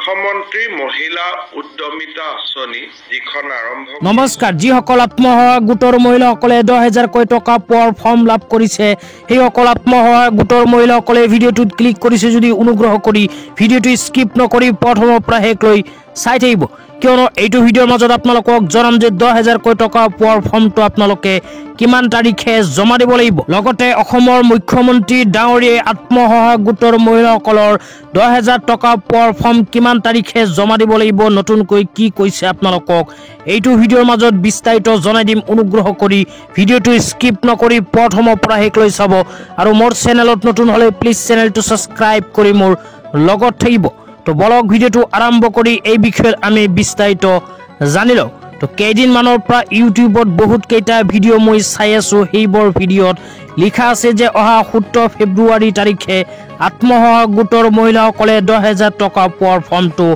মুখ্যমন্ত্ৰী মহিলা উদ্যমিতা আঁচনি যিখন আৰম্ভ নমস্কাৰ যিসকল আত্মসহায়ক গোটৰ মহিলাসকলে 10,000 টকা পোৱাৰ ফৰ্ম লাভ কৰিছে সেইসকল আত্মসহায়ক গোটৰ মহিলাসকলে ভিডিঅ'টোত ক্লিক কৰিছে যদি অনুগ্ৰহ কৰি ভিডিঅ'টো স্কিপ নকৰি প্ৰথমৰ পৰা শেষলৈ চাই থাকিব কিয়নো এইটো ভিডিঅ'ৰ মাজত আপোনালোকক জনাম যে 10,000 টকা পোৱাৰ ফৰ্মটো আপোনালোকে কিমান তাৰিখে জমা দিব লাগিব লগতে অসমৰ মুখ্যমন্ত্ৰী ডাঙৰীয়াই আত্মসহায়ক গোটৰ মহিলাসকলৰ 10,000 টকা পোৱাৰ ফৰ্ম কিমান তাৰিখে জমা দিব লাগিব নতুনকৈ কি কৈছে আপোনালোকক এইটো ভিডিঅ'ৰ মাজত বিস্তাৰিত জনাই দিম অনুগ্ৰহ কৰি ভিডিঅ'টো স্কিপ নকৰি প্ৰথমৰ পৰা শেষলৈ চাব আৰু মোৰ চেনেলত নতুন হলে প্লিজ চেনেলটো সাবস্ক্ৰাইব কৰি মোৰ লগত থাকিব তো বলক ভিডিঅ'টো আৰম্ভ কৰি এই বিষয়ত আমি বিস্তাৰিত জানি লওঁ তো কেইদিন মানৰ পৰা ইউটিউবত বহুত কেইটা ভিডিঅ' মই চাই আছো সেইবোৰ ভিডিঅ'ত লিখা আছে যে অহা 17 ফেব্ৰুৱাৰী তাৰিখে আত্মসহায়ক গোটৰ মহিলাসকলে 10,000 টকা পোৱাৰ ফৰ্মটো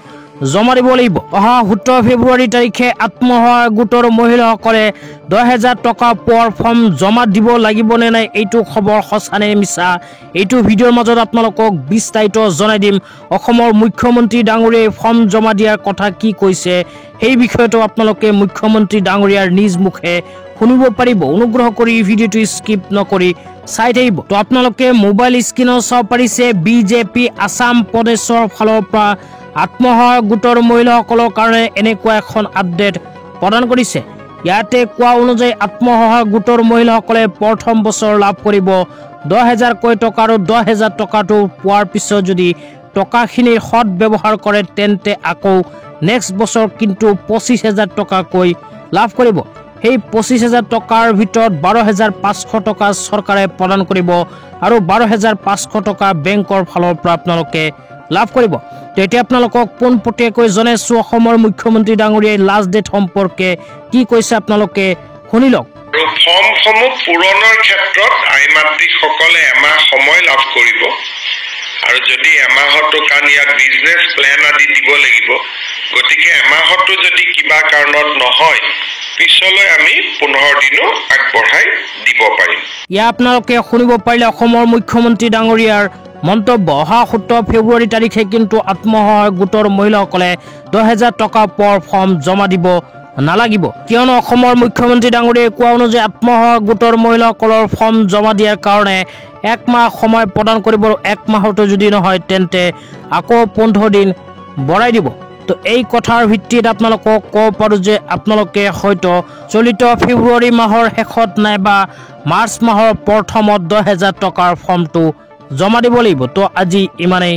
জমা দিব লাগিব অহা 17 ফেব্ৰুৱাৰী তাৰিখে আত্মসহায়ক গোটৰ মহিলাসকলে 10,000 টকা পোৱাৰ ফৰ্ম জমা দিব লাগিব নে নাই এইটো খবৰ সঁচা নে মিছা এইটো ভিডিঅ'ৰ মাজত আপোনালোকক বিস্তাৰিত জনাই দিম অসমৰ মুখ্যমন্ত্ৰী ডাঙৰীয়াই ফৰ্ম জমা দিয়াৰ কথা কি কৈছে এই বিষয়টো আপোনালোকে মুখ্যমন্ত্ৰী ডাঙৰীয়াৰ নিজ মুখে শুনিব পাৰিব অনুগ্ৰহ কৰি ভিডিঅ'টো স্কিপ নকৰি চাই থাকিব তো আপোনালোকে মোবাইল স্ক্ৰীনত চাব পাৰিছে বিজেপি আসাম প্ৰদেশৰ ফালৰ পৰা আত্মসহায়ক গোটৰ মহিলাসকলৰ কাৰণে এনেকুৱা এখন আপডেট প্ৰদান কৰিছে ইয়াতে কোৱা অনুযায়ী আত্মসহায়ক গোটৰ মহিলাসকলে প্ৰথম বছৰ লাভ কৰিব 10,000 টকা আৰু 10,000 টকাটো পোৱাৰ পিছত যদি টকাখিনিৰ সৎ ব্যৱহাৰ কৰে তেন্তে আকৌ নেক্সট বছৰ কিন্তু 25,000 টকাকৈ লাভ কৰিব এই 25,000 টকাৰ ভিতৰত 12,500 টকা চৰকাৰে প্ৰদান কৰিব আৰু 12,500 টকা বেংকৰ ফালৰ পৰা আপোনালোকে লাভ কৰিব তো এতিয়া আপোনালোকক পোনপটীয়াকৈ জনাইছো অসমৰ মুখ্যমন্ত্ৰী ডাঙৰীয়াই লাষ্ট ডেট সম্পৰ্কে কি কৈছে আপোনালোকে শুনি লওক ফৰ্মসমূহ পূৰণৰ ক্ষেত্ৰত আইমাতৃসকলে এমাহ সময় লাভ কৰিব আৰু যদি এমাহতো কাৰণ ইয়াত বিজনেছ প্লেন আদি দিব লাগিব গতিকে এমাহতো যদি কিবা কাৰণত নহয় পিছলৈ আমি 15 দিনো আগবঢ়াই দিব পাৰিম ইয়া আপোনালোকে শুনিব পাৰিলে অসমৰ মুখ্যমন্ত্ৰী ডাঙৰীয়াৰ মন্তব্য অহা 17 ফেব্ৰুৱাৰী তাৰিখে কিন্তু আত্মসহায়ক গোটৰ মহিলাসকলে 10,000 টকা পোৱাৰ ফৰ্ম জমা দিব নালাগিব কিয়নো অসমৰ মুখ্যমন্ত্ৰী ডাঙৰীয়াই কোৱা অনুযায়ী আত্মসহায়ক গোটৰ মহিলাসকলৰ ফৰ্ম জমা দিয়াৰ কাৰণে এক মাহ সময় প্ৰদান কৰিব এক মাহতো যদি নহয় তেন্তে আকৌ 15 দিন বঢ়াই দিব তো এই কথাৰ ভিত্তিত আপোনালোকক ক'ব পাৰো যে আপোনালোকে হয়তো চলিত ফেব্ৰুৱাৰী মাহৰ শেষত নাইবা মাৰ্চ মাহৰ প্ৰথমত 10,000 টকাৰ ফৰ্মটো জমা দিব লাগিব তো আজি ইমানেই